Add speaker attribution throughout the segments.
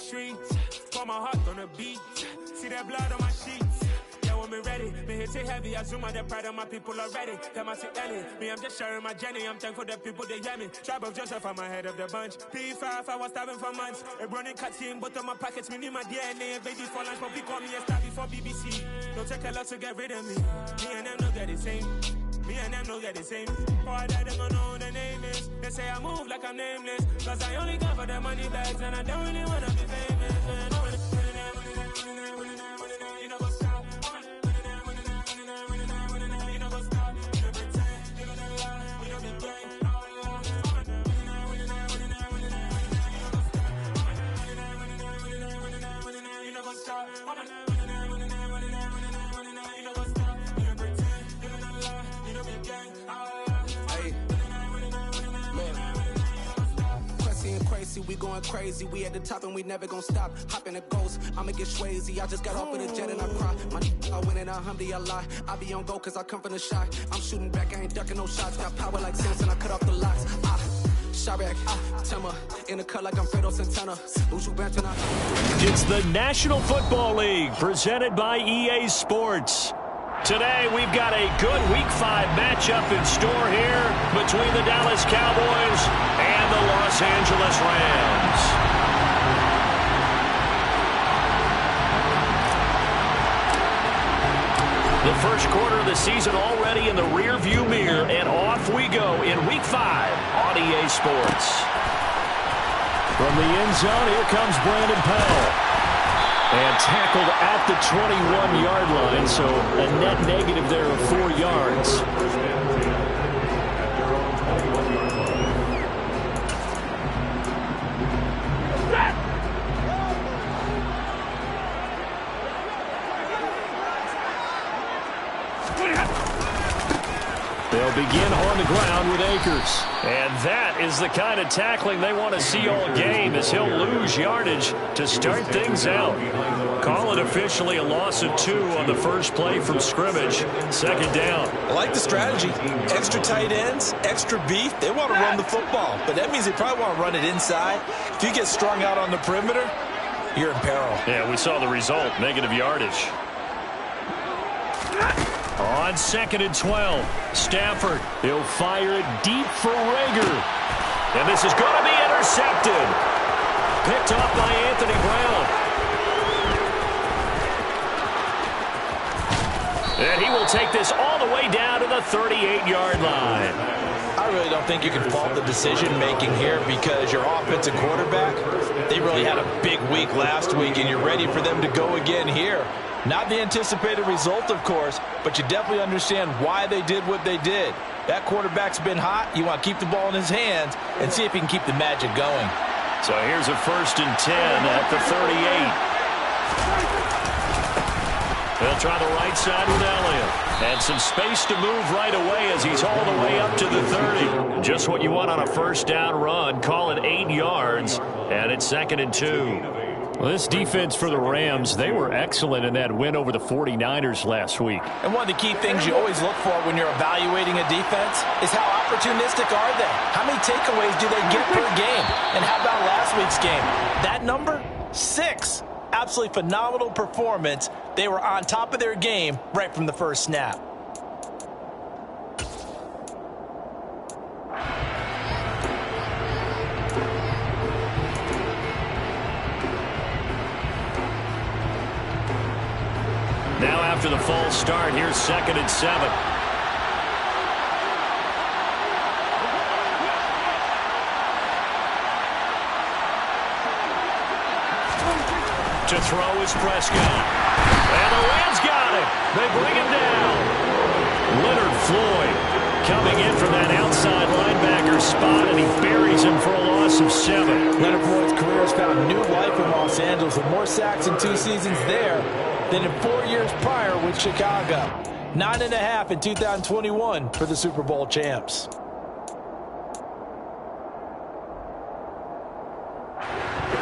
Speaker 1: streets. Pour my heart on the beat. See that blood on my sheets. Yeah, when me ready, me hit it heavy. I zoom out the pride of my people already. Them I see Ellie. Me, I'm just sharing my journey. I'm thankful that people they hear me. Tribe of Joseph, I'm ahead of the bunch. P5, I was starving for months. A running cuts in, but on my pockets, me need my DNA. Baby for lunch, but call me a star before BBC. Don't take a lot to get rid of me. Me and them know that the same. Me and them know that the same. For I die, they gon' know who the name is. They say I move like I'm nameless. Cause I only got for the money bags. And I don't really wanna be famous. You know what's up? You know what's up? You know pretend. You know the lie. You know the game. You know what's up?
Speaker 2: Crazy, we going crazy. We at the top and we never gonna stop. Hopping a ghost, I'ma get swayzy. I just got off with a jet and I cry. My I win and I humdy, I lie. I be on go cause I come from the shot. I'm shooting back, I ain't ducking no shots. Got power like Samson, I cut off the locks. Sharek, Timmer, in the cut like I'm Fredo Santana.
Speaker 3: It's the National Football League presented by EA Sports. Today, we've got a good Week 5 matchup in store here between the Dallas Cowboys and the Los Angeles Rams. The first quarter of the season already in the rearview mirror, and off we go in Week 5 on EA Sports. From the end zone, here comes Brandon Powell. And tackled at the 21-yard line, so a net negative there of 4 yards. They'll begin on the ground with Akers. And that is the kind of tackling they want to see all game, as he'll lose yardage to start things out. Call it officially a loss of 2 on the first play from scrimmage. Second down.
Speaker 4: I like the strategy. Extra tight ends, extra beef. They want to run the football, but that means they probably want to run it inside. If you get strung out on the perimeter, you're in peril.
Speaker 3: Yeah, we saw the result, negative yardage. On 2nd and 12, Stafford. He'll fire it deep for Rager. And this is going to be intercepted. Picked off by Anthony Brown. And he will take this all the way down to the 38-yard line.
Speaker 4: I really don't think you can fault the decision-making here, because your offensive quarterback, they really had a big week last week, and you're ready for them to go again here. Not the anticipated result, of course, but you definitely understand why they did what they did. That quarterback's been hot. You want to keep the ball in his hands and see if he can keep the magic going.
Speaker 3: So here's a 1st and 10 at the 38. They'll try the right side with Elliott. And some space to move right away as he's all the way up to the 30. Just what you want on a first down run. Call it 8 yards, and it's 2nd and 2. Well, this defense for the Rams, they were excellent in that win over the 49ers last week.
Speaker 4: And one of the key things you always look for when you're evaluating a defense is how opportunistic are they? How many takeaways do they get per game? And how about last week's game? That number? 6. Absolutely phenomenal performance. They were on top of their game right from the first snap.
Speaker 3: Now after the false start, here's 2nd and 7. To throw is Prescott. And the Rams got it. They bring him down. Leonard Floyd coming in from that outside linebacker spot, and he buries him for a loss of 7.
Speaker 4: Leonard Floyd's career has found new life in Los Angeles with more sacks in 2 seasons there than in 4 years prior with Chicago. 9.5 in 2021 for the Super Bowl champs.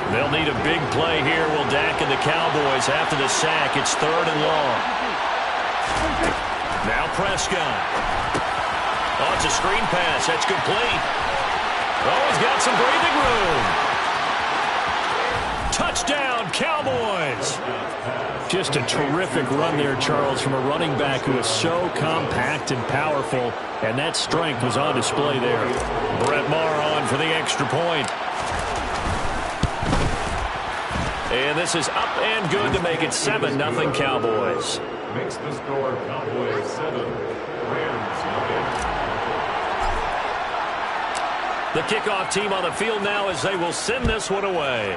Speaker 3: They'll need a big play here, will Dak and the Cowboys. After the sack, it's 3rd and long. Now Prescott. Oh, it's a screen pass. That's complete. Oh, he's got some breathing room. Touchdown. down, Cowboys. Just a terrific run there, Charles, from a running back who is so compact and powerful, and that strength was on display there. Brett Maher on for the extra point. And this is up and good to make it 7-0 Cowboys.
Speaker 5: Makes the score Cowboys 7, Rams nothing.
Speaker 3: The kickoff team on the field now as they will send this one away.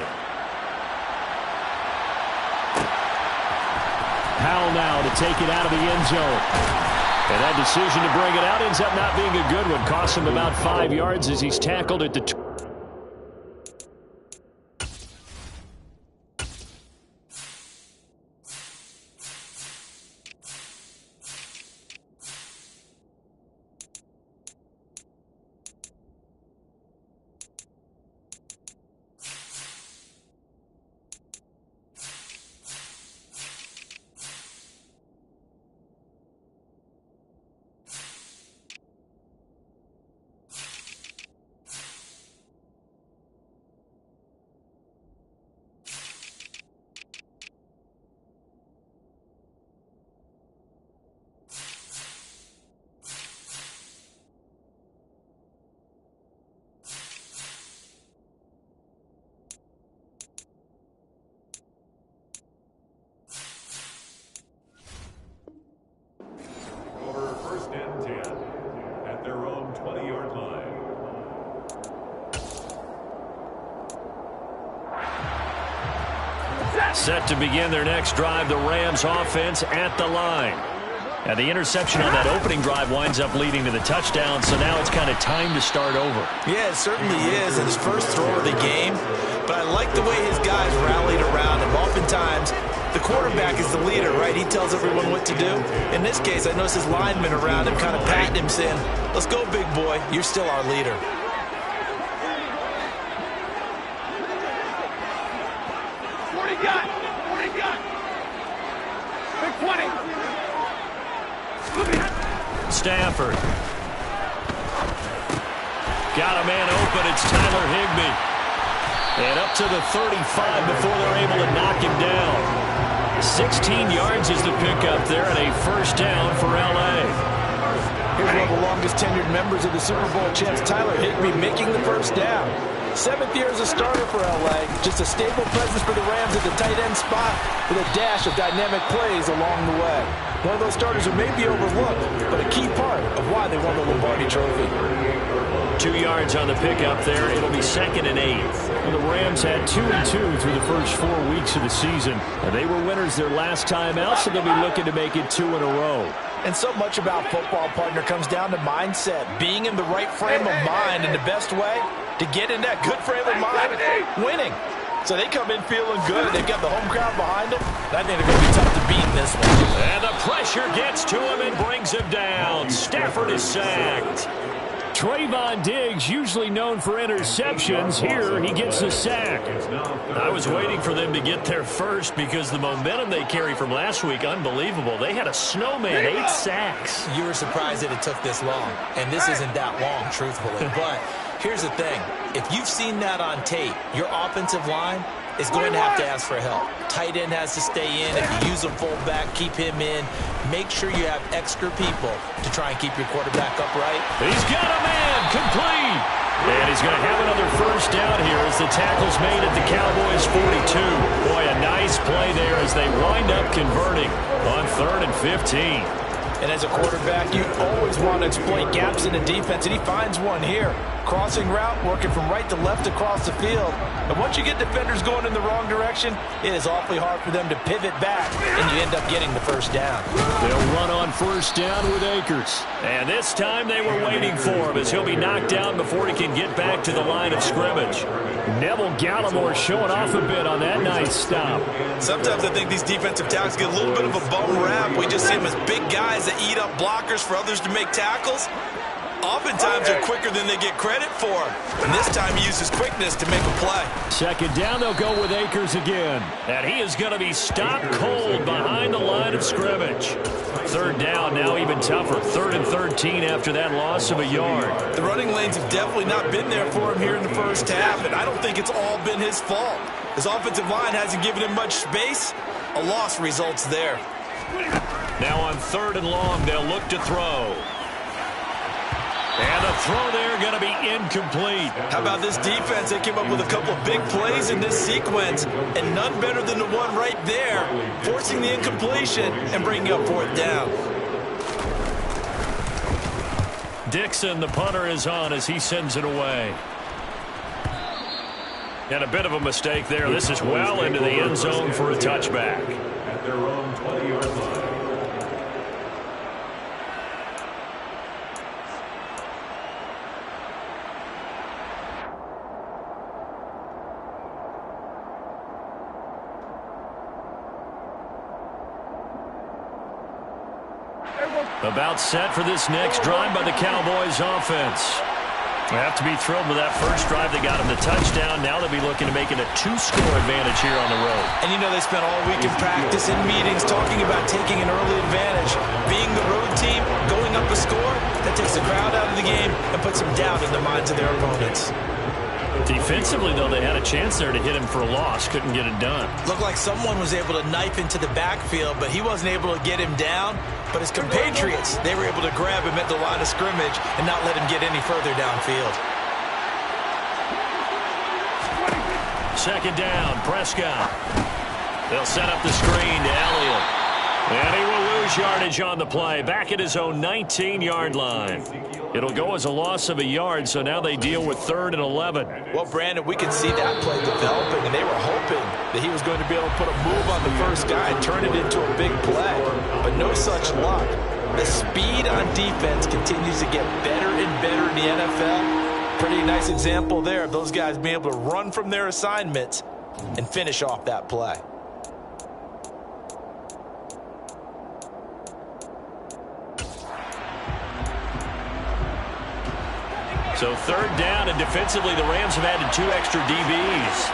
Speaker 3: Powell now to take it out of the end zone. And that decision to bring it out ends up not being a good one. Costs him about 5 yards as he's tackled at the 2. Set to begin their next drive, the Rams offense at the line. And the interception on that opening drive winds up leading to the touchdown, so now it's kind of time to start over.
Speaker 4: Yeah, it certainly is. And his first throw of the game. But I like the way his guys rallied around him. Oftentimes, the quarterback is the leader, right? He tells everyone what to do. In this case, I noticed his linemen around him kind of patting him, saying, "Let's go, big boy. You're still our leader."
Speaker 3: Stafford. Got a man open. It's Tyler Higbee. And up to the 35 before they're able to knock him down. 16 yards is the pickup there and a first down for L.A.
Speaker 4: Here's one of the longest tenured members of the Super Bowl champs, Tyler Higbee, making the first down. 7th year as a starter for L.A. Just a stable presence for the Rams at the tight end spot with a dash of dynamic plays along the way. One of those starters who may be overlooked, but a key part of why they won the Lombardi Trophy.
Speaker 3: 2 yards on the pickup there. It'll be 2nd and 8. And the Rams had 2-2 through the first 4 weeks of the season. And they were winners their last time out, so they'll be looking to make it 2 in a row.
Speaker 4: And so much about football, partner, comes down to mindset. Being in the right frame of mind, and the best way to get in that good frame of mind, winning. So they come in feeling good. They've got the home crowd behind them. I think they're going to be tough to beat in this one.
Speaker 3: And the pressure gets to him and brings him down. Stafford is sacked. Trayvon Diggs, usually known for interceptions. Here, he gets a sack. I was waiting for them to get there first because the momentum they carry from last week, unbelievable. They had a snowman, 8 sacks.
Speaker 4: You were surprised that it took this long, and this isn't that long, truthfully. But here's the thing. If you've seen that on tape, your offensive line is going to have to ask for help. Tight end has to stay in. If you use a fullback, keep him in. Make sure you have extra people to try and keep your quarterback upright.
Speaker 3: He's got a man, complete. And he's going to have another first down here as the tackle's made at the Cowboys' 42. Boy, a nice play there as they wind up converting on 3rd and 15.
Speaker 4: And as a quarterback, you always want to exploit gaps in the defense, and he finds one here. Crossing route, working from right to left across the field. And once you get defenders going in the wrong direction, it is awfully hard for them to pivot back, and you end up getting the first down.
Speaker 3: They'll run on first down with Akers. And this time they were waiting for him as he'll be knocked down before he can get back to the line of scrimmage. Neville Gallimore showing off a bit on that nice stop.
Speaker 4: Sometimes I think these defensive tackles get a little bit of a bum rap. We just see them as big guys that eat up blockers for others to make tackles. Oftentimes they're quicker than they get credit for. And this time he uses quickness to make a play.
Speaker 3: 2nd down, they'll go with Akers again. And he is going to be stopped cold behind the line of scrimmage. 3rd down, now even tougher. 3rd and 13 after that loss of a yard.
Speaker 4: The running lanes have definitely not been there for him here in the first half, and I don't think it's all been his fault. His offensive line hasn't given him much space. A loss results there.
Speaker 3: Now on 3rd and long, they'll look to throw. And the throw there going to be incomplete.
Speaker 4: How about this defense? They came up with a couple of big plays in this sequence, and none better than the one right there, forcing the incompletion and bringing up 4th down.
Speaker 3: Dixon, the punter, is on as he sends it away. And a bit of a mistake there. This is well into the end zone for a touchback.
Speaker 5: At their own 20-yard line.
Speaker 3: About set for this next drive by the Cowboys offense. They have to be thrilled with that first drive. They got them the touchdown. Now they'll be looking to make it a 2-score advantage here on the road.
Speaker 4: And you know they spent all week in practice and meetings talking about taking an early advantage. Being the road team, going up a score, that takes the crowd out of the game and puts some doubt in the minds of their opponents.
Speaker 3: Defensively, though, they had a chance there to hit him for a loss. Couldn't get it done.
Speaker 4: Looked like someone was able to knife into the backfield, but he wasn't able to get him down. But his compatriots, they were able to grab him at the line of scrimmage and not let him get any further downfield.
Speaker 3: 2nd down, Prescott. They'll set up the screen to Elliott. And he will lose yardage on the play. Back at his own 19-yard line. It'll go as a loss of a yard, so now they deal with 3rd and 11.
Speaker 4: Well, Brandon, we could see that play developing, and they were hoping that he was going to be able to put a move on the first guy and turn it into a big play. But no such luck. The speed on defense continues to get better and better in the NFL. Pretty nice example there of those guys being able to run from their assignments and finish off that play.
Speaker 3: So 3rd down, and defensively the Rams have added 2 extra DBs.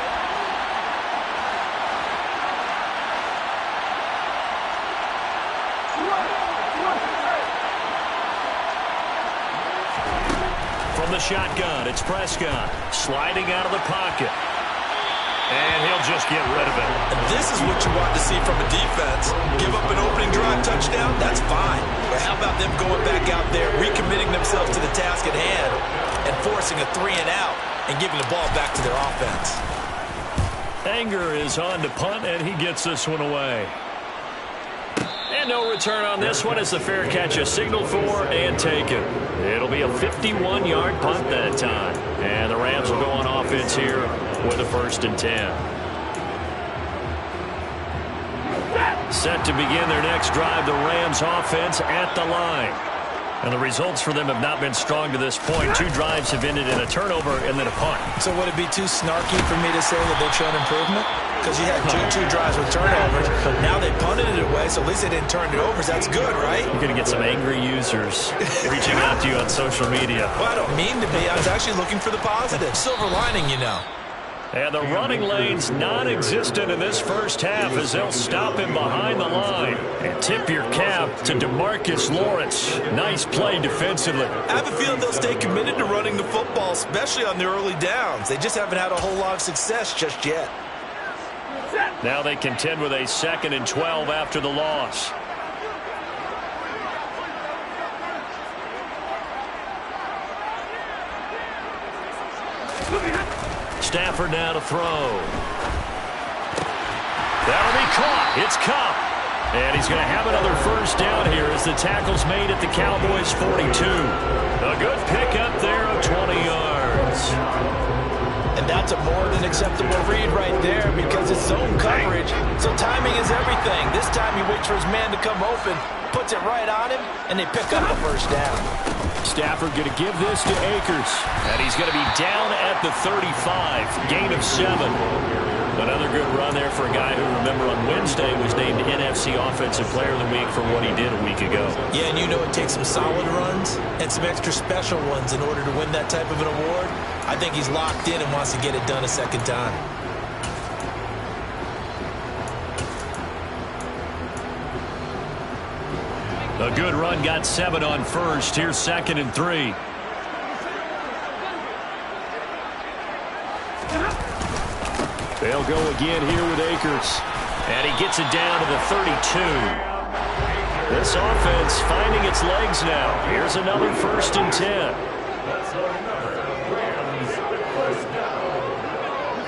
Speaker 3: From the shotgun, it's Prescott sliding out of the pocket. And he'll just get rid of it.
Speaker 4: And this is what you want to see from a defense. Give up an opening drive touchdown, that's fine. But how about them going back out there, recommitting themselves to the task at hand, and forcing a 3-and-out and giving the ball back to their offense.
Speaker 3: Anger is on to punt, and he gets this one away. And no return on this one as the fair catch is signaled for and taken. It'll be a 51-yard punt that time. And the Rams will go on offense here with a 1st and 10. Set to begin their next drive, the Rams offense at the line. And the results for them have not been strong to this point. 2 drives have ended in a turnover and then a punt.
Speaker 4: So would it be too snarky for me to say that they've shown improvement? Because you had two drives with turnovers, but now they punted it away, so at least they didn't turn it over. So that's good, right?
Speaker 3: You're going to get some angry users reaching out to you on social media.
Speaker 4: Well, I don't mean to be. I was actually looking for the positive. Silver lining, you know.
Speaker 3: And the running lane's non-existent in this first half as they'll stop him behind the line. And tip your cap to DeMarcus Lawrence. Nice play defensively.
Speaker 4: I have a feeling they'll stay committed to running the football, especially on the early downs. They just haven't had a whole lot of success just yet.
Speaker 3: Now they contend with a 2nd and 12 after the loss. Stafford now to throw. That'll be caught. It's Kupp. And he's going to have another 1st down here as the tackle's made at the Cowboys' 42. A good pickup there of 20 yards.
Speaker 4: And that's a more than acceptable read right there because it's zone coverage. So timing is everything. This time he waits for his man to come open, puts it right on him, and they pick up the 1st down.
Speaker 3: Stafford going to give this to Akers. And he's going to be down at the 35. Gain of 7. Another good run there for a guy who, remember, on Wednesday was named NFC Offensive Player of the Week for what he did a week ago.
Speaker 4: Yeah, and you know it takes some solid runs and some extra special ones in order to win that type of an award. I think he's locked in and wants to get it done a 2nd time.
Speaker 3: A good run, got 7 on 1st. Here's 2nd and 3. They'll go again here with Akers. And he gets it down to the 32. This offense finding its legs now. Here's another 1st and 10.
Speaker 5: That's our number. Rams first down.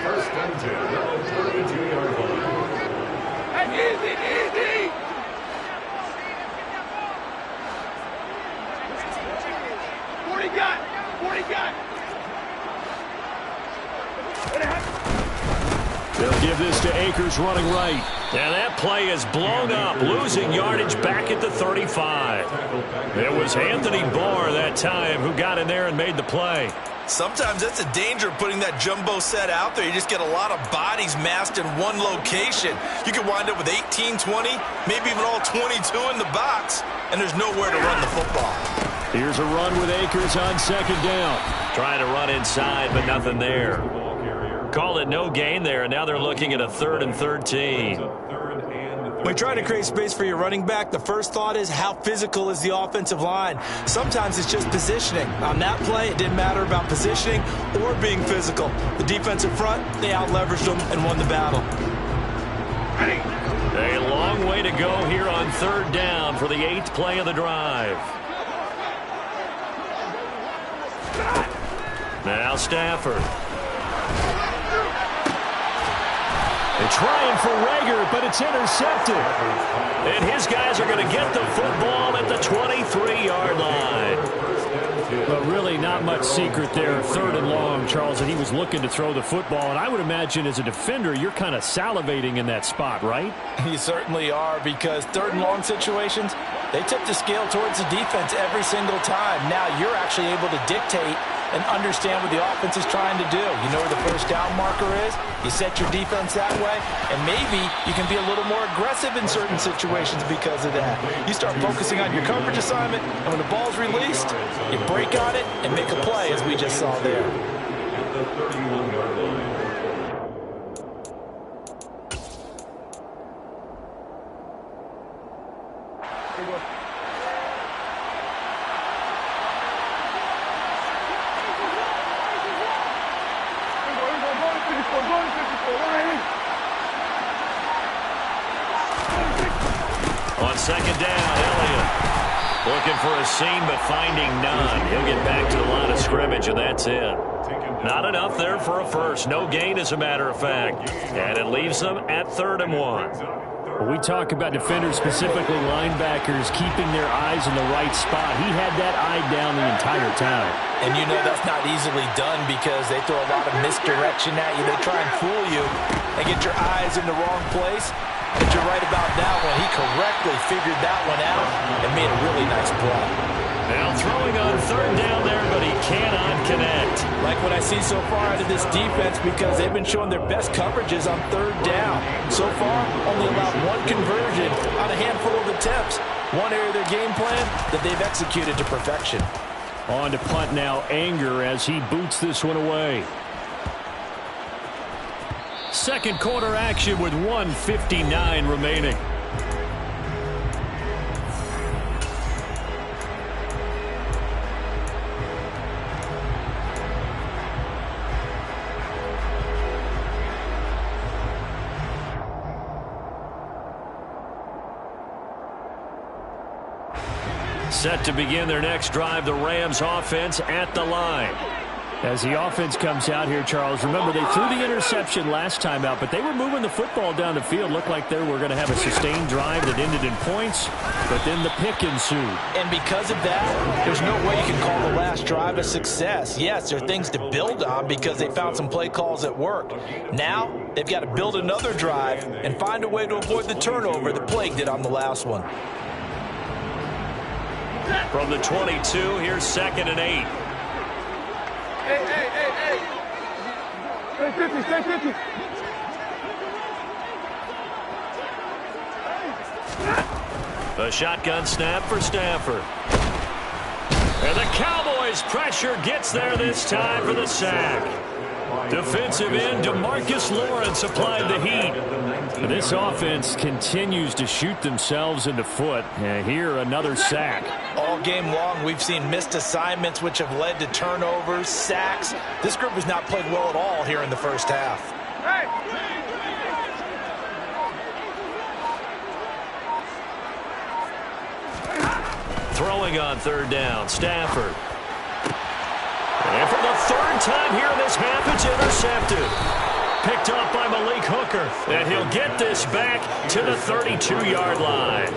Speaker 5: 1st and 10. 32-yard line.
Speaker 6: Easy. 40 got.
Speaker 3: They'll give this to Akers running right. And that play is blown up, losing yardage back at the 35. It was Anthony Barr that time who got in there and made the play.
Speaker 4: Sometimes that's the danger of putting that jumbo set out there. You just get a lot of bodies massed in one location. You could wind up with 18, 20, maybe even all 22 in the box, and there's nowhere to run the football.
Speaker 3: Here's a run with Akers on 2nd down. Trying to run inside, but nothing there. Call it no gain there, and now they're looking at a 3rd and 13.
Speaker 4: When you're trying to create space for your running back, the first thought is how physical is the offensive line. Sometimes it's just positioning. On that play, it didn't matter about positioning or being physical. The defensive front, they out-leveraged them and won the battle.
Speaker 3: A long way to go here on 3rd down for the 8th play of the drive. Now Stafford. They're trying for Reagor, but it's intercepted. And his guys are going to get the football at the 23-yard line. But really not much secret there. 3rd and long, Charles, and he was looking to throw the football. And I would imagine as a defender, you're kind of salivating in that spot, right?
Speaker 4: You certainly are, because 3rd and long situations, they tip the scale towards the defense every single time. Now you're actually able to dictate and understand what the offense is trying to do. You know where the first down marker is. You set your defense that way, and maybe you can be a little more aggressive in certain situations because of that. You start focusing on your coverage assignment, and when the ball's released, you break on it and make a play, as we just saw there.
Speaker 5: At the 31-yard line.
Speaker 3: On 2nd down, Elliott looking for a seam but finding none. He'll get back to the line of scrimmage, and that's it. Not enough there for a first. No gain, as a matter of fact. And it leaves them at 3rd and 1. When we talk about defenders, specifically linebackers, keeping their eyes in the right spot, he had that eye down the entire time.
Speaker 4: And you know that's not easily done because they throw a lot of misdirection at you. They try and fool you and get your eyes in the wrong place. But you're right about that one. He correctly figured that one out and made a really nice play.
Speaker 3: Now throwing on 3rd down there, but he cannot connect.
Speaker 4: Like what I see so far out of this defense, because they've been showing their best coverages on 3rd down. So far, only allowed 1 conversion on a handful of attempts. One area of their game plan that they've executed to perfection.
Speaker 3: On to punt now, Anger, as he boots this one away. 2nd quarter action with 1:59 remaining. Set to begin their next drive, the Rams offense at the line. As the offense comes out here, Charles, remember they threw the interception last time out, but they were moving the football down the field. Looked like they were going to have a sustained drive that ended in points, but then the pick ensued.
Speaker 4: And because of that, there's no way you can call the last drive a success. Yes, there are things to build on because they found some play calls that worked. Now, they've got to build another drive and find a way to avoid the turnover that plagued it on the last one.
Speaker 3: From the 22, here's 2nd and 8.
Speaker 6: Hey. Stay 50.
Speaker 3: The shotgun snap for Stafford. And the Cowboys' pressure gets there this time for the sack. Defensive end DeMarcus Lawrence applied the heat. This offense continues to shoot themselves in the foot. And here, another sack.
Speaker 4: All game long, we've seen missed assignments, which have led to turnovers, sacks. This group has not played well at all here in the first half.
Speaker 3: Throwing on third down, Stafford. And for the third time here in this half, it's intercepted. Picked up by Malik Hooker, and he'll get this back to the 32-yard line.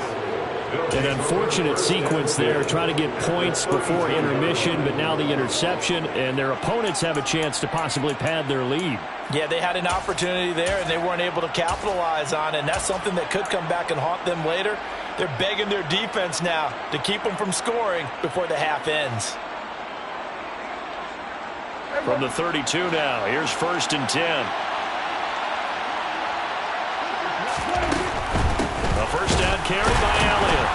Speaker 7: An unfortunate sequence there, trying to get points before intermission, but now the interception, and their opponents have a chance to possibly pad their lead.
Speaker 4: Yeah, they had an opportunity there, and they weren't able to capitalize on it, and that's something that could come back and haunt them later. They're begging their defense now to keep them from scoring before the half ends.
Speaker 3: From the 32 now, here's 1st and 10. A first down carry by Elliott.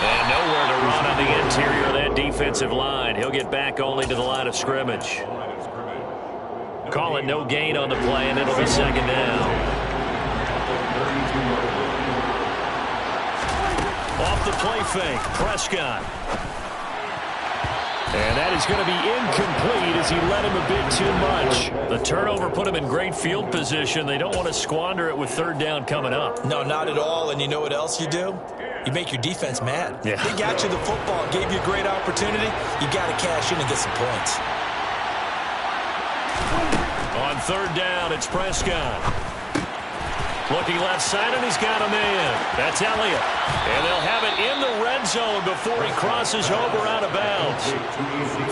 Speaker 3: And nowhere to run on the interior of that defensive line. He'll get back only to the line of scrimmage. Call it no gain on the play, and it'll be 2nd down. Off the play fake, Prescott. And that is going to be incomplete as he led him a bit too much. The turnover put him in great field position. They don't want to squander it with 3rd down coming up.
Speaker 4: No, not at all. And you know what else you do? You make your defense mad.
Speaker 3: Yeah.
Speaker 4: They got you the football, gave you a great opportunity. You got to cash in and get some points.
Speaker 3: On 3rd down, it's Prescott. Looking left side, and he's got a man. That's Elliott. And they'll have it in the red zone before he crosses over out of bounds.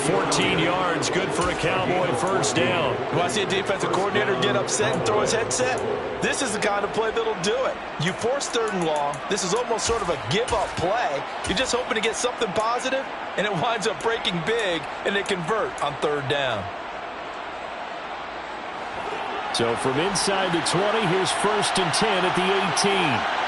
Speaker 3: 14 yards, good for a Cowboy 1st down.
Speaker 4: You want to see a defensive coordinator get upset and throw his headset? This is the kind of play that'll do it. You force 3rd and long. This is almost sort of a give-up play. You're just hoping to get something positive, and it winds up breaking big, and they convert on 3rd down.
Speaker 7: So from inside the 20, here's 1st and 10 at the 18.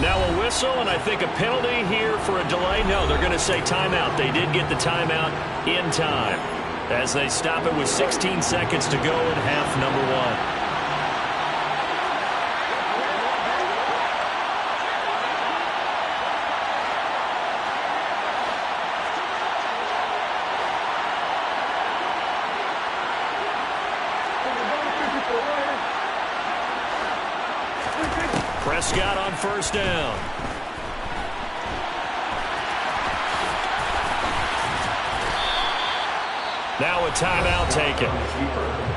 Speaker 3: Now a whistle, and I think a penalty here for a delay. No, they're going to say timeout. They did get the timeout in time, as they stop it with 16 seconds to go in half number 1. Prescott on 1st down. Now a timeout taken.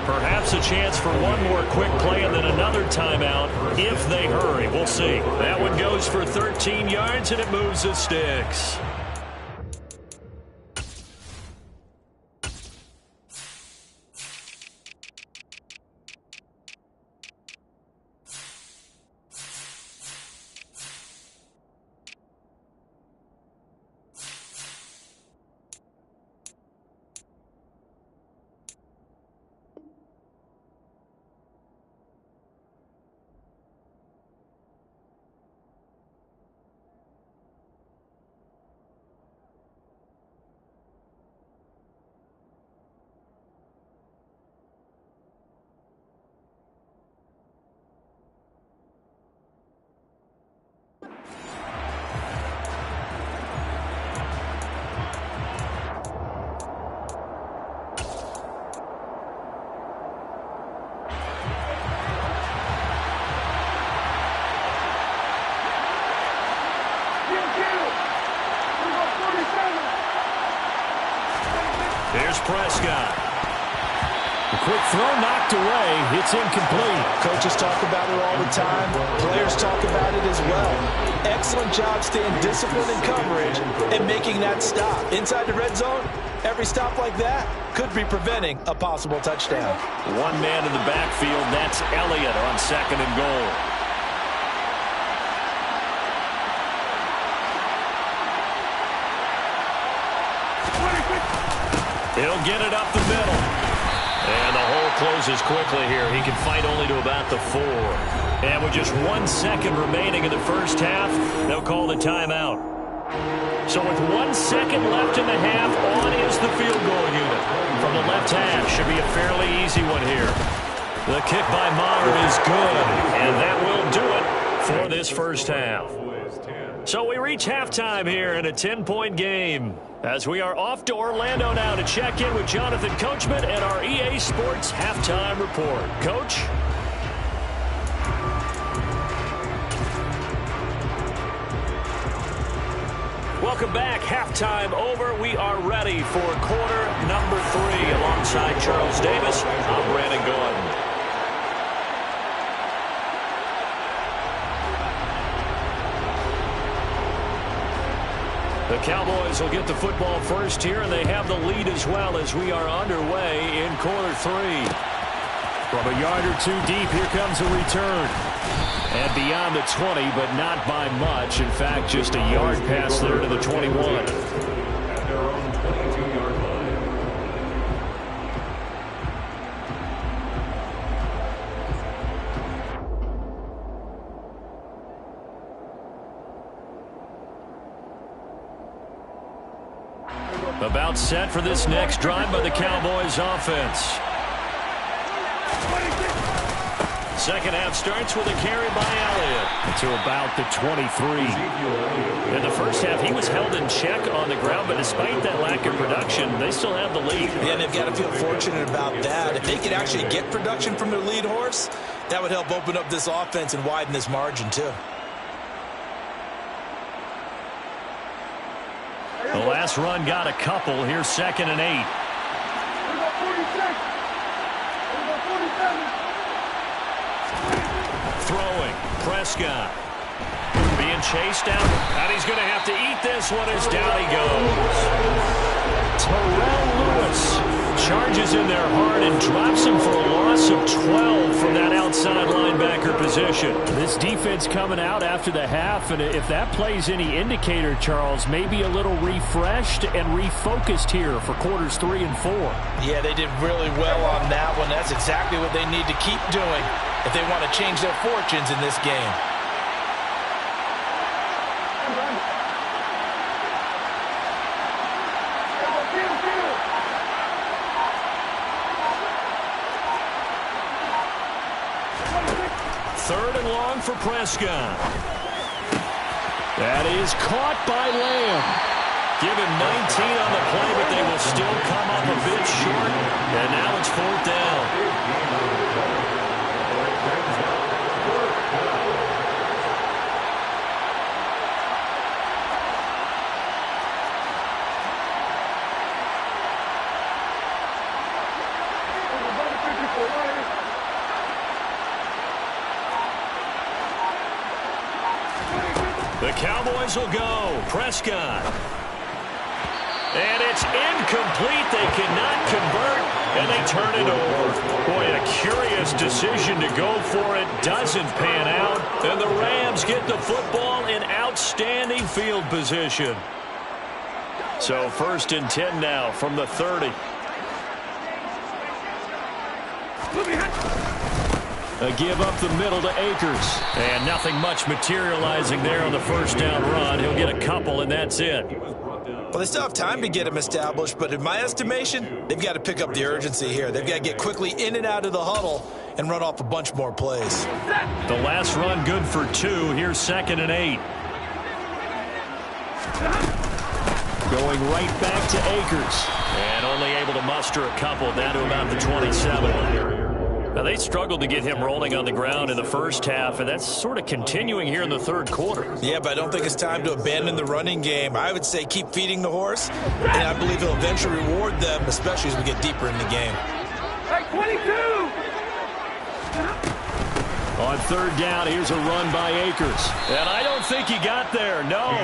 Speaker 3: Perhaps a chance for one more quick play and then another timeout if they hurry. We'll see. That one goes for 13 yards, and it moves the sticks. Here's Prescott.
Speaker 7: A quick throw knocked away. It's incomplete.
Speaker 4: Coaches talk about it all the time. Players talk about it as well. Excellent job staying disciplined in coverage and making that stop. Inside the red zone, every stop like that could be preventing a possible touchdown.
Speaker 3: One man in the backfield. That's Elliott on 2nd and goal. He'll get it up the middle. And the hole closes quickly here. He can fight only to about the 4. And with just 1 second remaining in the first half, they'll call the timeout. So with 1 second left in the half, on is the field goal unit. From the left half, should be a fairly easy one here.
Speaker 7: The kick by Maher is good, and that will do it for this first half. So we reach halftime here in a 10-point game as we are off to Orlando now to check in with Jonathan Coachman and our EA Sports Halftime Report. Coach? Welcome back. Halftime over. We are ready for quarter number 3. Alongside Charles Davis, I'm Brandon Gordon. The Cowboys will get the football first here, and they have the lead as well as we are underway in quarter 3. From a yard or two deep, here comes a return. And beyond the 20, but not by much. In fact, just a yard pass there to the 21.
Speaker 5: At their own 22-yard line.
Speaker 7: About set for this next drive by the Cowboys offense. Second half starts with a carry by Elliott to about the 23. In the first half, he was held in check on the ground, but despite that lack of production, they still have the lead.
Speaker 4: Yeah, and they've got to feel fortunate about that. If they could actually get production from their lead horse, that would help open up this offense and widen this margin, too.
Speaker 7: The last run got a couple. Here's 2nd and 8. Throwing. Prescott. Being chased down. And he's going to have to eat this one as down he goes. Terrell Lewis charges in there hard and drops him for a loss of 12 from that outside linebacker position. This defense coming out after the half, and if that plays any indicator, Charles, maybe a little refreshed and refocused here for quarters 3 and 4.
Speaker 4: Yeah, they did really well on that one. That's exactly what they need to keep doing if they want to change their fortunes in this game.
Speaker 7: Third and long for Prescott. That is caught by Lamb. Give him 19 on the play, but they will still come up a bit short. And now it's 4th down. The Cowboys will go. Prescott. And it's incomplete. They cannot convert, and they turn it over. Boy, a curious decision to go for it. Doesn't pan out. And the Rams get the football in outstanding field position. So 1st and 10 now from the 30. A give up the middle to Akers. And nothing much materializing there on the first down run. He'll get a couple, and that's it.
Speaker 4: Well, they still have time to get him established, but in my estimation, they've got to pick up the urgency here. They've got to get quickly in and out of the huddle and run off a bunch more plays.
Speaker 7: The last run good for 2. Here's 2nd and 8. Going right back to Akers. And only able to muster a couple down to about the 27. Now, they struggled to get him rolling on the ground in the first half, and that's sort of continuing here in the third quarter.
Speaker 4: Yeah, but I don't think it's time to abandon the running game. I would say keep feeding the horse, and I believe he'll eventually reward them, especially as we get deeper in the game.
Speaker 6: Hey, 22!
Speaker 7: On 3rd down, here's a run by Akers. And I don't think he got there, no.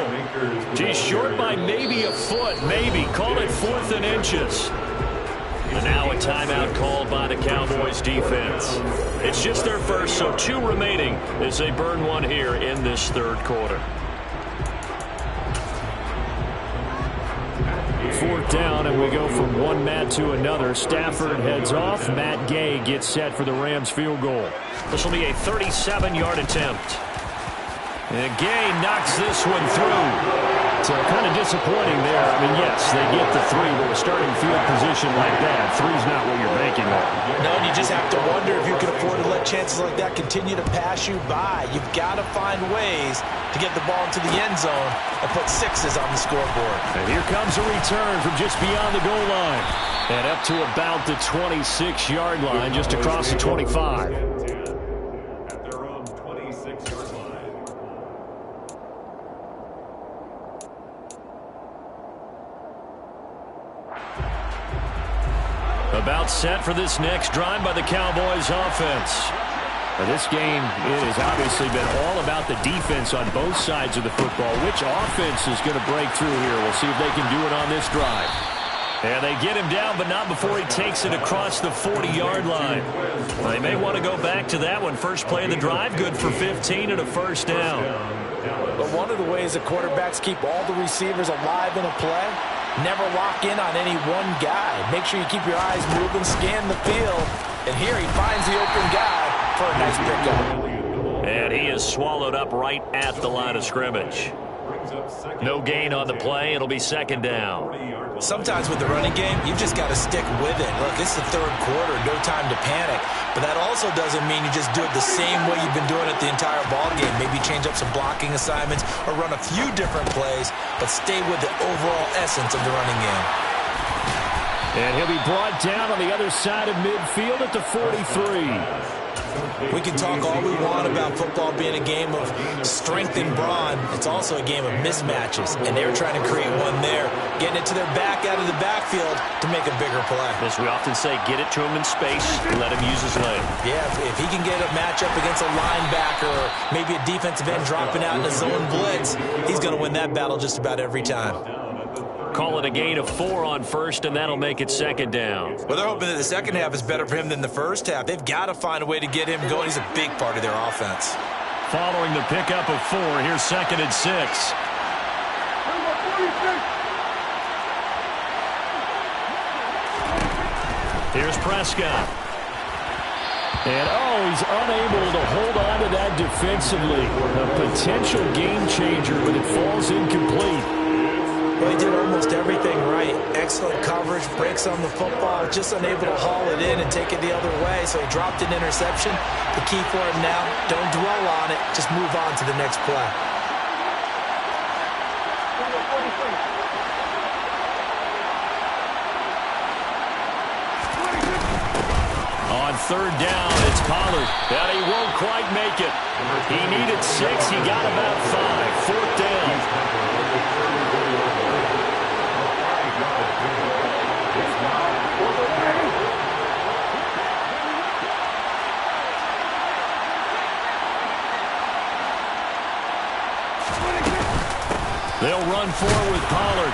Speaker 7: He's short by maybe a foot, maybe. Call it 4th and inches. And now a timeout called by the Cowboys defense. It's just their first, so 2 remaining as they burn one here in this third quarter. 4th down, and we go from one Matt to another. Stafford heads off. Matt Gay gets set for the Rams field goal. This will be a 37-yard attempt. And Gay knocks this one through. So kind of disappointing there. I mean, yes, they get the 3, but with starting field position like that, 3's not what you're banking on.
Speaker 4: No, and you just have to wonder if you can afford to let chances like that continue to pass you by. You've got to find ways to get the ball into the end zone and put 6s on the scoreboard.
Speaker 7: And here comes a return from just beyond the goal line. And up to about the 26-yard line, just across the 25.
Speaker 5: At their own 26-yard line.
Speaker 7: About set for this next drive by the Cowboys offense. Now, this game has obviously been all about the defense on both sides of the football. Which offense is going to break through here? We'll see if they can do it on this drive. And they get him down, but not before he takes it across the 40-yard line. They may want to go back to that one. First play of the drive, good for 15 and a first down.
Speaker 4: But one of the ways the quarterbacks keep all the receivers alive in a play, never lock in on any one guy. Make sure you keep your eyes moving, scan the field. And here he finds the open guy for a nice pickup.
Speaker 7: And he is swallowed up right at the line of scrimmage. No gain on the play. It'll be second down.
Speaker 4: Sometimes with the running game, you've just got to stick with it. Look, it's the third quarter, no time to panic. But that also doesn't mean you just do it the same way you've been doing it the entire ball game. Maybe change up some blocking assignments or run a few different plays, but stay with the overall essence of the running game.
Speaker 7: And he'll be brought down on the other side of midfield at the 43.
Speaker 4: We can talk all we want about football being a game of strength and brawn. It's also a game of mismatches, and they're trying to create one there, getting it to their back out of the backfield to make a bigger play.
Speaker 7: As we often say, get it to him in space and let him use his leg.
Speaker 4: Yeah, if he can get a matchup against a linebacker or maybe a defensive end dropping out in a zone blitz, he's going to win that battle just about every time.
Speaker 7: Call it a gain of 4 on first, and that'll make it second down.
Speaker 4: Well, they're hoping that the second half is better for him than the first half. They've got to find a way to get him going. He's a big part of their offense.
Speaker 7: Following the pickup of 4, here's second and 6. Here's Prescott. And, he's unable to hold on to that defensively. A potential game changer, but it falls incomplete.
Speaker 4: Well, he did almost everything right. Excellent coverage, breaks on the football, just unable to haul it in and take it the other way, so he dropped an interception. The key for him now, don't dwell on it, just move on to the next play.
Speaker 7: On third down, it's Pollard. And he won't quite make it. He needed 6. He got about 5. Fourth down. They'll run forward with Pollard.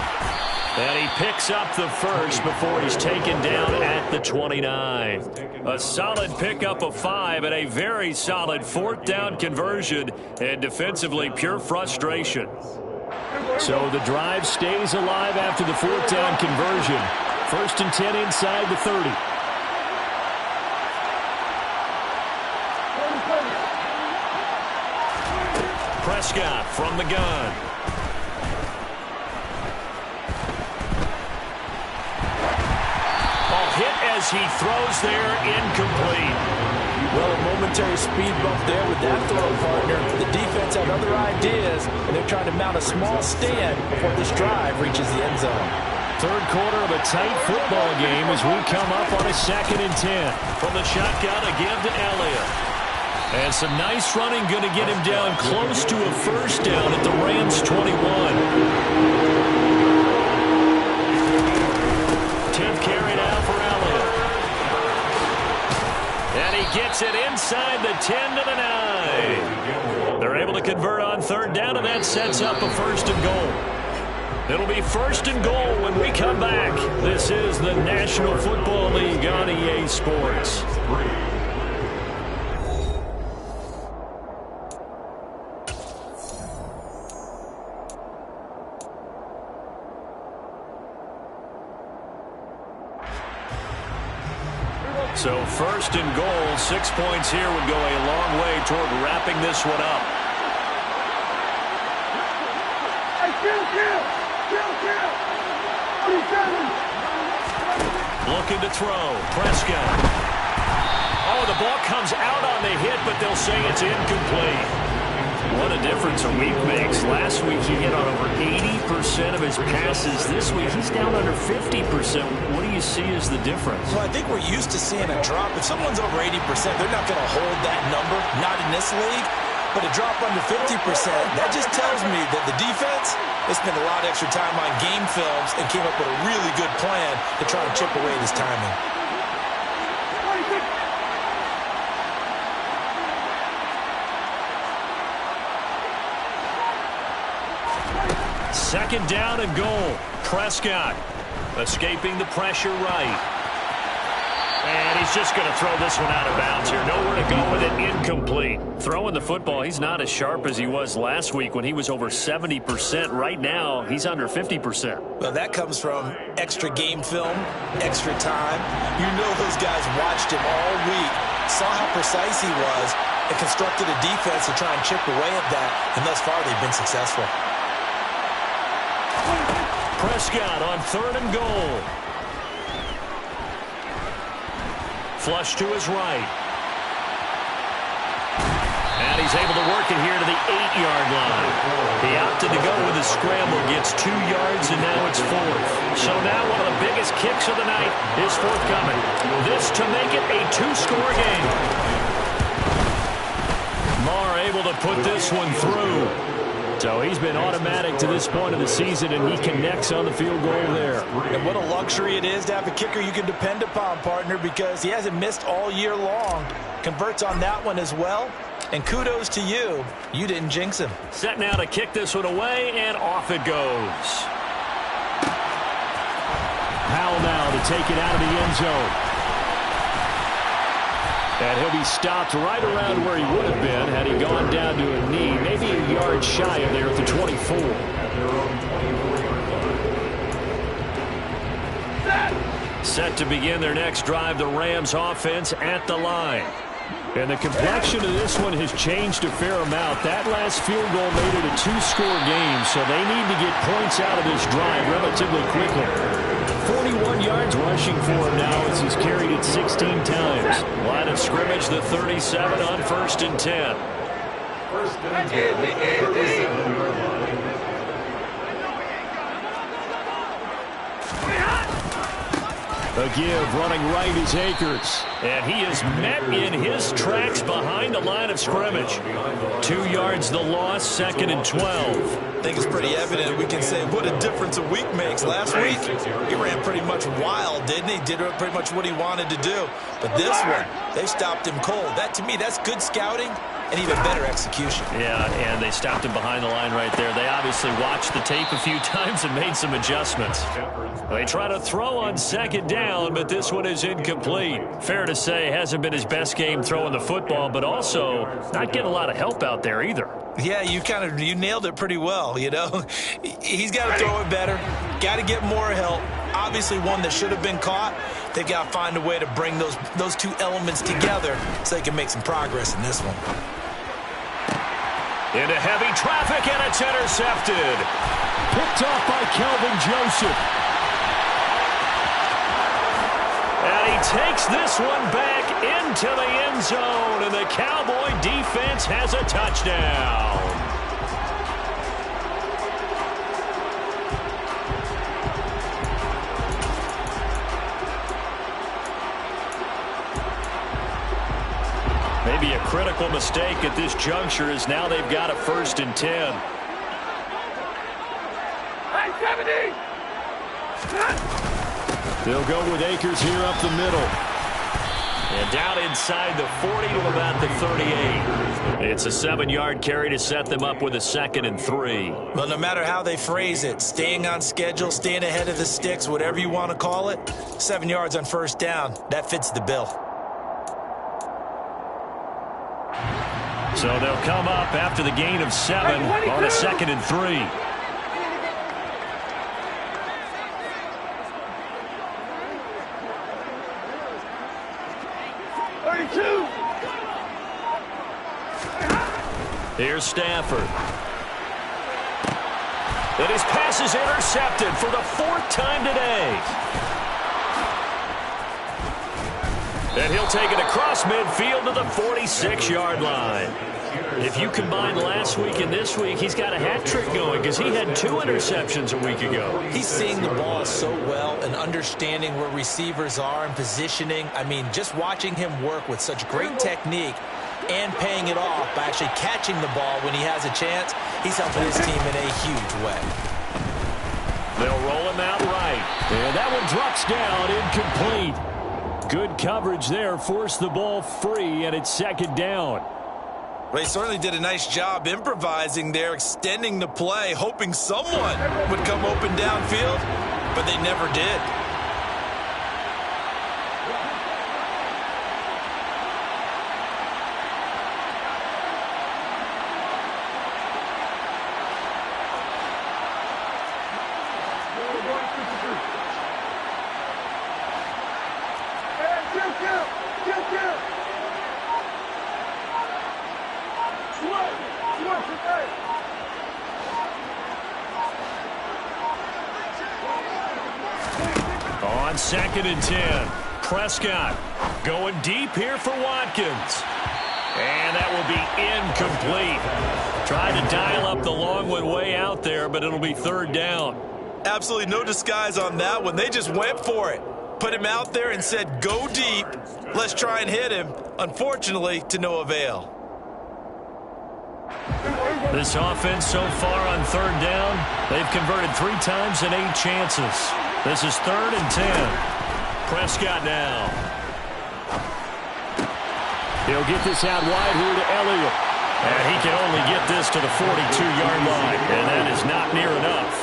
Speaker 7: And he picks up the first before he's taken down at the 29. A solid pickup of 5 and a very solid fourth down conversion. And defensively, pure frustration. So the drive stays alive after the fourth down conversion. First and 10 inside the 30. Prescott from the gun. Hit as he throws there, incomplete.
Speaker 4: Well, a momentary speed bump there with that throw partner. The defense had other ideas, and they're trying to mount a small stand before this drive reaches the end zone.
Speaker 7: Third quarter of a tight football game as we come up on a second and 10. From the shotgun, a give to Elliott. And some nice running, going to get him down close to a first down at the Rams' 21. 10th carry now for Elliott. And he gets it inside the 10 to the 9. They're able to convert on third down, and that sets up a first and goal. It'll be first and goal when we come back. This is the National Football League on EA Sports. So first and goal, 6 points here would go a long way toward wrapping this one up. Looking to throw. Prescott. Oh, the ball comes out on the hit, but they'll say it's incomplete. What a difference a week makes. Last week he hit on over 80% of his passes. This week he's down under 50%. What do you see as the difference?
Speaker 4: Well, I think we're used to seeing a drop. If someone's over 80%, they're not going to hold that number, not in this league. But a drop under 50%, that just tells me that the defense, they spent a lot of extra time on game films and came up with a really good plan to try and chip away this timing.
Speaker 7: Second down and goal. Prescott escaping the pressure right. And he's just going to throw this one out of bounds here. Nowhere to go with it. Incomplete. Throwing the football, he's not as sharp as he was last week when he was over 70%. Right now, he's under 50%.
Speaker 4: Well, that comes from extra game film, extra time. You know those guys watched him all week, saw how precise he was, and constructed a defense to try and chip away at that. And thus far, they've been successful.
Speaker 7: Prescott on 3rd and goal. Flush to his right. And he's able to work it here to the 8-yard line. He opted to go with his scramble, gets 2 yards, and now it's 4th. So now one of the biggest kicks of the night is forthcoming. This to make it a 2-score game. Marr able to put this one through. So he's been automatic to this point of the season, and he connects on the field goal there.
Speaker 4: And what a luxury it is to have a kicker you can depend upon, partner, because he hasn't missed all year long. Converts on that one as well. And kudos to you. You didn't jinx him.
Speaker 7: Set now to kick this one away, and off it goes. Powell now to take it out of the end zone. And he'll be stopped right around where he would have been had he gone down to a knee, maybe a yard shy of there at the 24. Set to begin their next drive, the Rams offense at the line. And the complexion of this one has changed a fair amount. That last field goal made it a 2-score game, so they need to get points out of this drive relatively quickly. 41 yards rushing for him now as he's carried it 16 times. Line of scrimmage, the 37 on 1st and 10.
Speaker 5: First and 10, the 87-yard line.
Speaker 7: A give running right is Akers. And he is met in his tracks behind the line of scrimmage. 2 yards the loss, 2nd and 12.
Speaker 4: I think it's pretty evident. We can say what a difference a week makes. Last week, he ran pretty much wild, didn't he? Did pretty much what he wanted to do. But this one, they stopped him cold. That, to me, that's good scouting and even better execution.
Speaker 7: Yeah, and they stopped him behind the line right there. They obviously watched the tape a few times and made some adjustments. They try to throw on 2nd down, but this one is incomplete. Fair to say, hasn't been his best game throwing the football, but also not getting a lot of help out there either.
Speaker 4: Yeah, you nailed it pretty well, you know. He's got to throw it better, got to get more help. Obviously one that should have been caught. They've got to find a way to bring those two elements together so they can make some progress in this one.
Speaker 7: Into heavy traffic, and it's intercepted. Picked off by Kelvin Joseph. And he takes this one back into the end zone, and the Cowboy defense has a touchdown. Maybe a critical mistake at this juncture as now they've got a 1st and 10.
Speaker 6: Hey, 70!
Speaker 7: They'll go with Akers here up the middle. And down inside the 40 to about the 38. It's a 7-yard carry to set them up with a 2nd and 3.
Speaker 4: Well, no matter how they phrase it, staying on schedule, staying ahead of the sticks, whatever you want to call it, 7 yards on 1st down, that fits the bill.
Speaker 7: So they'll come up after the gain of 7 on a 2nd and 3. Here's Stafford. And his pass is intercepted for the 4th time today. And he'll take it across midfield to the 46-yard line. If you combine last week and this week, he's got a hat trick going because he had 2 interceptions a week ago.
Speaker 4: He's seeing the ball so well and understanding where receivers are and positioning. I mean, just watching him work with such great technique and paying it off by actually catching the ball when he has a chance, he's helping his team in a huge way.
Speaker 7: They'll roll him out right. And that one drops down, incomplete. Good coverage there, forced the ball free, and it's 2nd down.
Speaker 4: Well, he certainly did a nice job improvising there, extending the play, hoping someone would come open downfield, but they never did.
Speaker 7: On 2nd and 10, Prescott going deep here for Watkins. And that will be incomplete. Tried to dial up the long one way out there, but it'll be 3rd down.
Speaker 4: Absolutely no disguise on that one. They just went for it. Put him out there and said, go deep. Let's try and hit him. Unfortunately, to no avail.
Speaker 7: This offense so far on 3rd down, they've converted 3 times in 8 chances. This is 3rd and 10. Prescott now. He'll get this out wide here to Elliott. And he can only get this to the 42-yard line, and that is not near enough.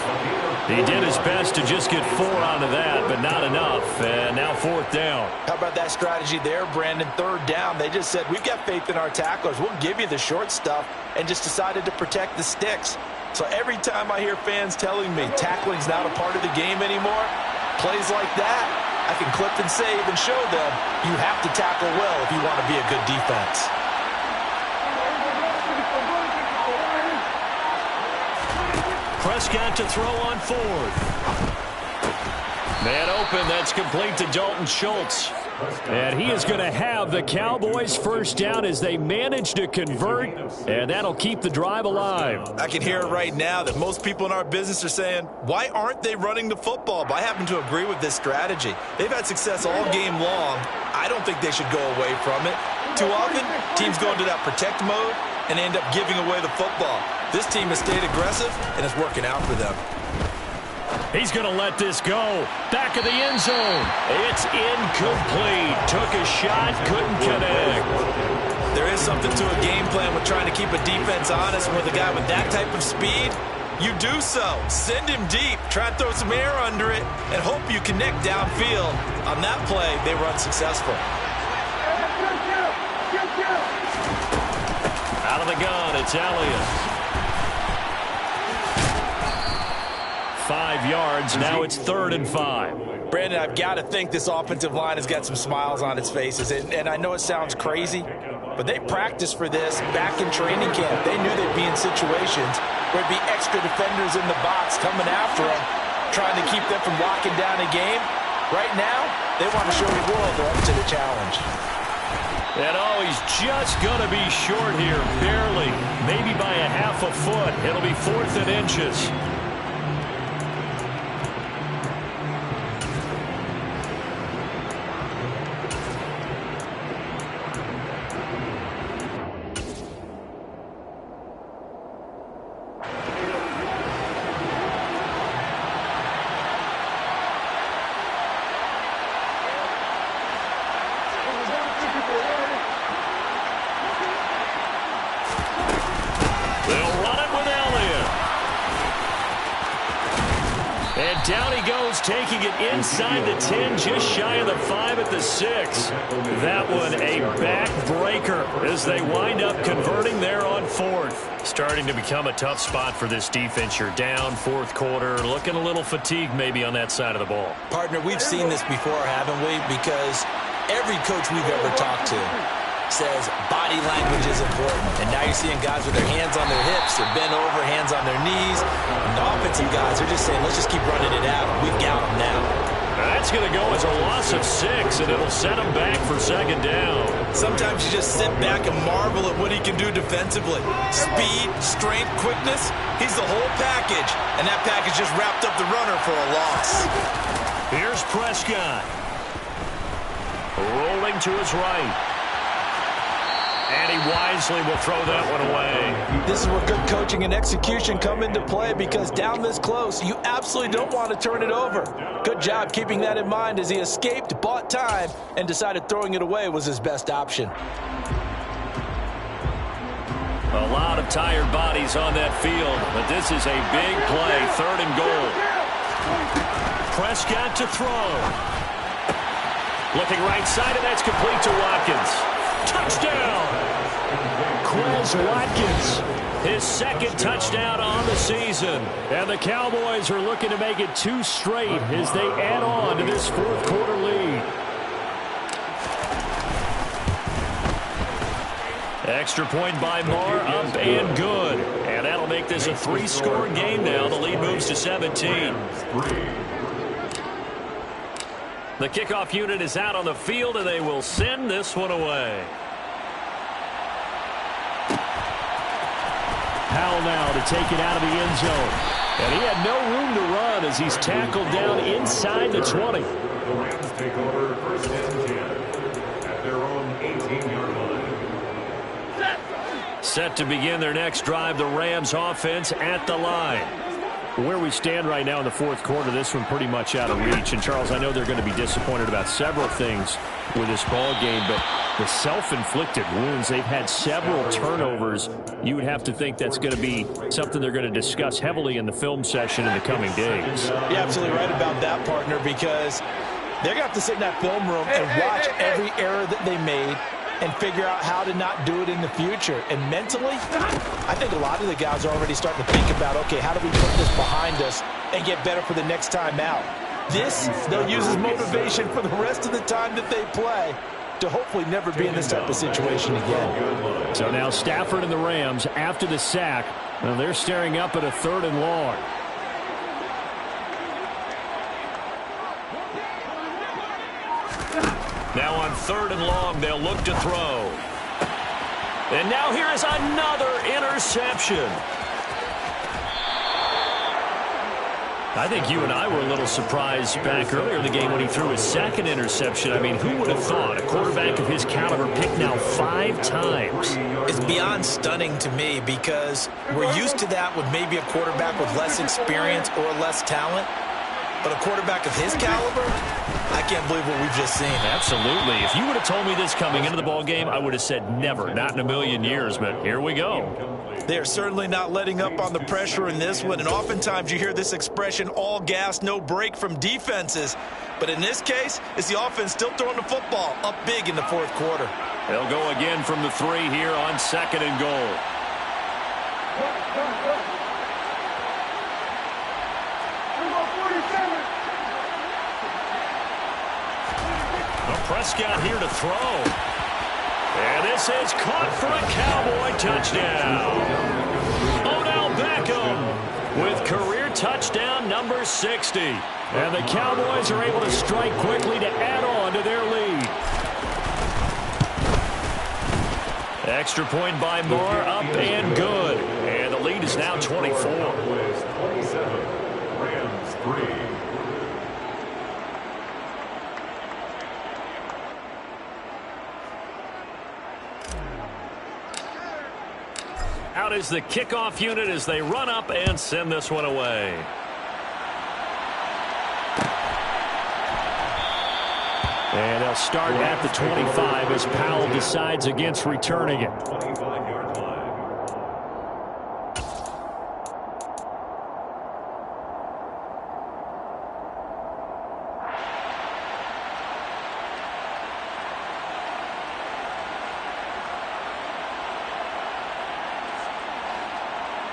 Speaker 7: He did his best to just get 4 out of that, but not enough. And now 4th down.
Speaker 4: How about that strategy there, Brandon? 3rd down. They just said, we've got faith in our tacklers. We'll give you the short stuff, and just decided to protect the sticks. So every time I hear fans telling me tackling's not a part of the game anymore, plays like that, I can clip and save and show them you have to tackle well if you want to be a good defense.
Speaker 7: Prescott to throw on 4th. Man open, that's complete to Dalton Schultz. And he is going to have the Cowboys' 1st down as they manage to convert, and that'll keep the drive alive.
Speaker 4: I can hear it right now that most people in our business are saying, why aren't they running the football? But I happen to agree with this strategy. They've had success all game long. I don't think they should go away from it. Too often, teams go into that protect mode and end up giving away the football. This team has stayed aggressive, and it's working out for them.
Speaker 7: He's going to let this go. Back of the end zone. It's incomplete. Took a shot, couldn't connect.
Speaker 4: There is something to a game plan with trying to keep a defense honest. With a guy with that type of speed, you do so. Send him deep. Try to throw some air under it and hope you connect downfield. On that play, they were unsuccessful.
Speaker 7: Out of the gun, it's Elliott. 5 yards. Now it's 3rd and 5.
Speaker 4: Brandon, I've got to think this offensive line has got some smiles on its faces. And I know it sounds crazy, but they practiced for this back in training camp. They knew they'd be in situations where there'd be extra defenders in the box coming after them, trying to keep them from locking down a game. Right now, they want to show the world they're up to the challenge.
Speaker 7: And he's just going to be short here, barely, maybe by a half a foot. It'll be 4th and inches. Down he goes, taking it inside the 10, just shy of the 5 at the 6. That one a backbreaker as they wind up converting there on 4th. Starting to become a tough spot for this defense. You're down 4th quarter, looking a little fatigued maybe on that side of the ball.
Speaker 4: Partner, we've seen this before, haven't we? Because every coach we've ever talked to says, buy Body language is important. And now you're seeing guys with their hands on their hips. They're bent over, hands on their knees. And the offensive guys are just saying, let's just keep running it out. We've got them now.
Speaker 7: That's going to go as a loss of 6, and it'll set him back for second down.
Speaker 4: Sometimes you just sit back and marvel at what he can do defensively. Speed, strength, quickness, he's the whole package. And that package just wrapped up the runner for a loss.
Speaker 7: Here's Prescott. Rolling to his right. And he wisely will throw that one away.
Speaker 4: This is where good coaching and execution come into play, because down this close, you absolutely don't want to turn it over. Good job keeping that in mind as he escaped, bought time, and decided throwing it away was his best option.
Speaker 7: A lot of tired bodies on that field, but this is a big play, 3rd and goal. Prescott to throw. Looking right side, and that's complete to Watkins. Touchdown! Quez Watkins, his 2nd touchdown on the season. And the Cowboys are looking to make it 2 straight as they add on to this 4th quarter lead. Extra point by Marr, up and good. And that'll make this a 3-score game now. The lead moves to 17. The kickoff unit is out on the field, and they will send this one away. Powell now to take it out of the end zone. And he had no room to run as he's tackled down inside the 20.
Speaker 5: The Rams take over 1st and 10 at their own 18-yard line.
Speaker 7: Set to begin their next drive, the Rams offense at the line. Where we stand right now in the 4th quarter, this one pretty much out of reach. And, Charles, I know they're going to be disappointed about several things with this ball game, but the self-inflicted wounds, they've had several turnovers. You would have to think that's going to be something they're going to discuss heavily in the film session in the coming days.
Speaker 4: You're absolutely right about that, partner, because they're going to have to sit in that film room and watch every error that they made and figure out how to not do it in the future. And mentally, I think a lot of the guys are already starting to think about, okay, how do we put this behind us and get better for the next time out? This, they'll use as motivation for the rest of the time that they play to hopefully never be in this type of situation again.
Speaker 7: So now Stafford and the Rams, after the sack, well, they're staring up at a 3rd and long. Now on 3rd and long, they'll look to throw. And now here is another interception. I think you and I were a little surprised back earlier in the game when he threw his 2nd interception. I mean, who would have thought a quarterback of his caliber picked now 5 times?
Speaker 4: It's beyond stunning to me, because we're used to that with maybe a quarterback with less experience or less talent. But a quarterback of his caliber, I can't believe what we've just seen.
Speaker 7: Absolutely. If you would have told me this coming into the ball game, I would have said never, not in a million years. But here we go.
Speaker 4: They're certainly not letting up on the pressure in this one. And oftentimes you hear this expression, all gas, no break from defenses. But in this case, it's the offense still throwing the football up big in the 4th quarter.
Speaker 7: They'll go again from the 3 here on 2nd and goal. Prescott here to throw. And this is caught for a Cowboy touchdown. Odell Beckham with career touchdown number 60. And the Cowboys are able to strike quickly to add on to their lead. Extra point by Marr, up and good. And the lead is now 24.
Speaker 5: 27, Rams 3.
Speaker 7: Out is the kickoff unit as they run up and send this one away. And they'll start at the 25 as Powell decides against returning it.
Speaker 5: 25-yard line.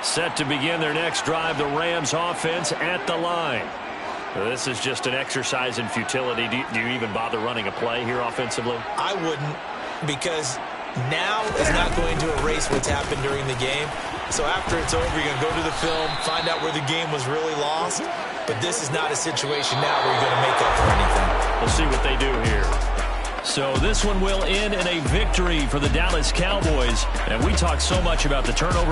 Speaker 7: Set to begin their next drive, the Rams offense at the line. This is just an exercise in futility. Do you even bother running a play here offensively?
Speaker 4: I wouldn't, because now is not going to erase what's happened during the game. So after it's over, you're going to go to the film, find out where the game was really lost. But this is not a situation now where you're going to make up for anything.
Speaker 7: We'll see what they do here. So this one will end in a victory for the Dallas Cowboys. And we talked so much about the turnover.